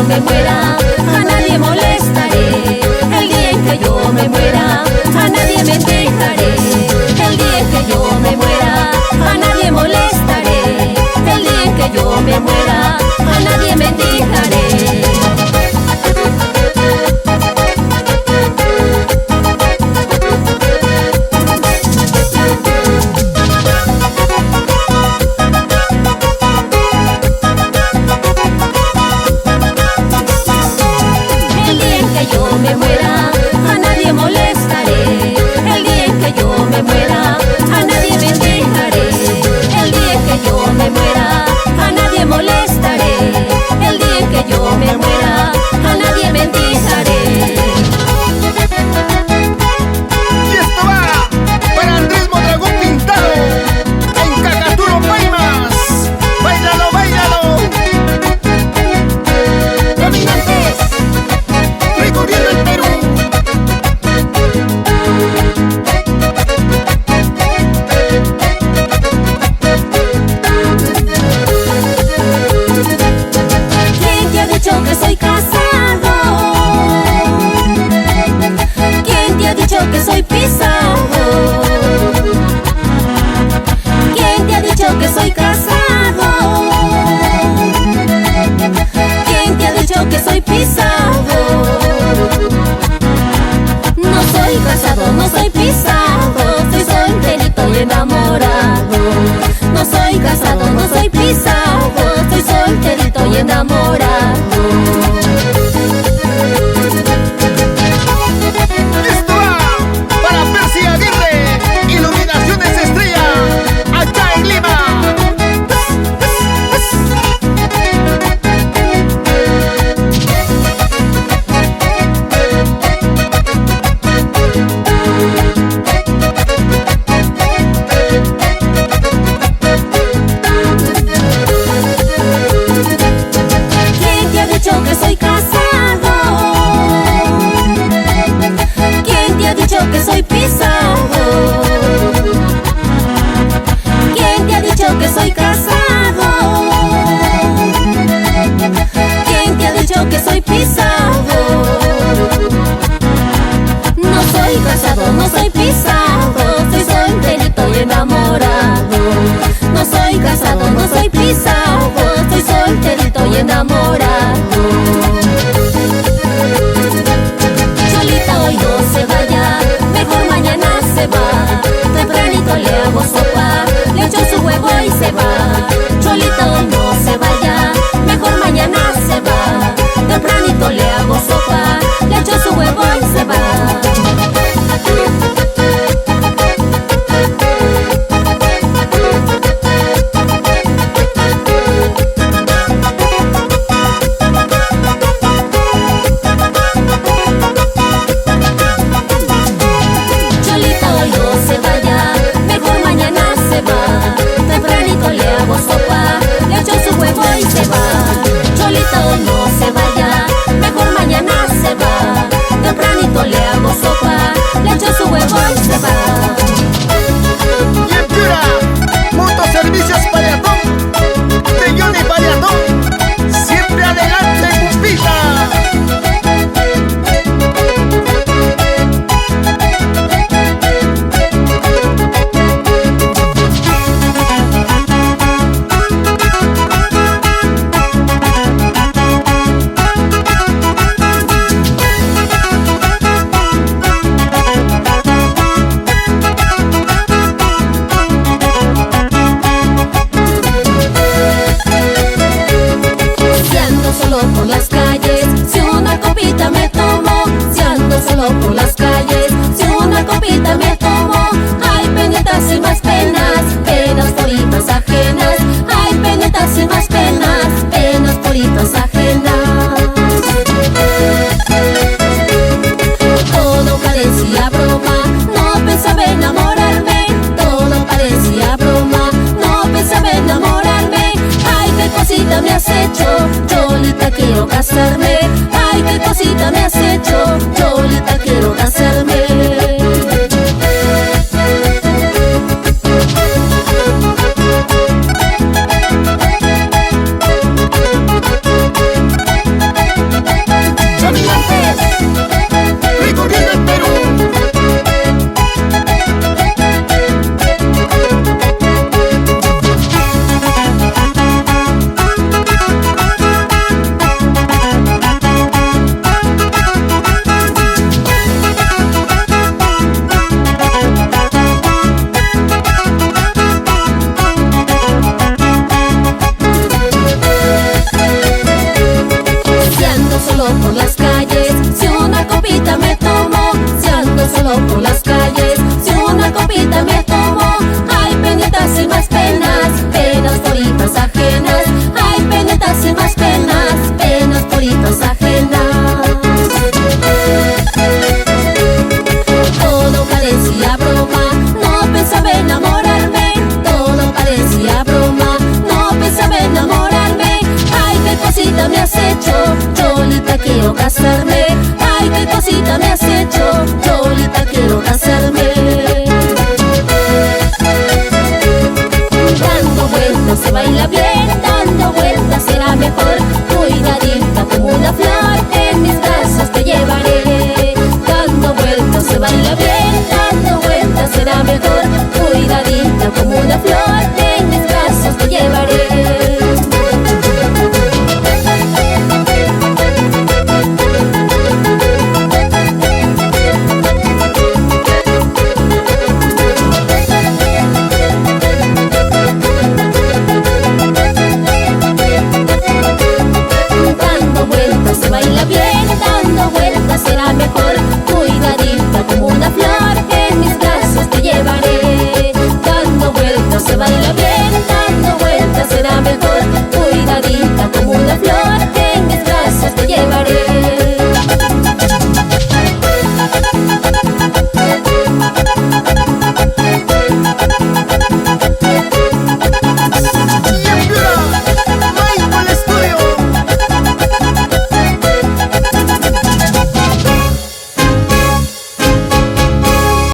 me muera, a nadie molestaré. El día en que yo me muera, a nadie mendigaré. El día en que yo me muera, a nadie molestaré. El día en que yo me muera, a nadie mendigaré. Me muera, a nadie molestaré. El día en que yo me muera, a nadie mendigaré. El día en que yo me muera, a nadie molestaré. El día en que yo me muera, a nadie mendigaré. Y esto va para Andrés Mondragón Pintado en Cacaturo, Paimas. Báilalo, báilalo. Caminantes recorriendo el Perú. ¿Quién te ha dicho que soy casado? ¿Quién te ha dicho que soy pisado? ¿Quién te ha dicho que soy casado? ¿Quién te ha dicho que soy pisado? No soy casado, no soy pisado, soy solterito y enamorado. No soy casado, no soy pisado, soy solterito y enamorado. Esto va para Percy Aguirre, Iluminaciones Estrella, allá en Lima. ¿Quién te ha dicho que soy casado? ¿Quién te ha dicho que soy pisado? ¿Quién te ha dicho que soy casado? ¿Quién te ha dicho que soy pisado? No soy casado, no soy pisado, soy solterito y enamorado. No soy casado, no soy pisado, soy solterito y enamorado. Cholita hoy no se vaya, mejor mañana se va. Tempranito le hago sopa, le echo su huevo y se va. Cholita hoy no se vaya, mejor mañana se va. Tempranito le hago sopa, le echo su huevo y se va. Cholita hoy no se vaya, mejor mañana se va. Tempranito le hago sopa, le echo su huevo y se va. Cholita hoy no se vaya, mejor mañana se va. Tempranito le hago sopa, le echo su huevo y se va. Y en Piura, Motoservicios Paliatón, de Johnny Paliatón, siempre adelante, Cumpita. Si ando solo por las calles, si una copita me tomo. Si ando solo por las calles, si una copita me tomo. Hay penitas y más penas, penas poritas ajenas. Hay penitas y más penas, penas poritas ajenas. Todo parecía broma, no pensaba enamorarme. Todo parecía broma, no pensaba enamorarme. Ay, qué cosita me has hecho, Cholita, quiero casarme. Ay, qué cosita me has hecho, Cholita, quiero casarme. solo por las calles, si una copita me tomo, si ando solo por las calles, si una copita me tomo, hay penitas y más penas, penas bonitas ajenas, hay penitas y más penas, penas bonitas ajenas. Todo parecía broma, no pensaba enamorarme, todo parecía broma, no pensaba enamorarme. Ay, qué cosita me has hecho, Cholita, quiero casarme. Ay, qué cosita me has hecho, Cholita, quiero casarme. Dando vueltas se baila bien, dando vueltas será mejor. Cuidadita como una flor, en mis brazos te llevaré. Dando vueltas se baila bien, dando vueltas será mejor. Cuidadita como una flor, en mis brazos te llevaré. Dando vueltas se baila bien.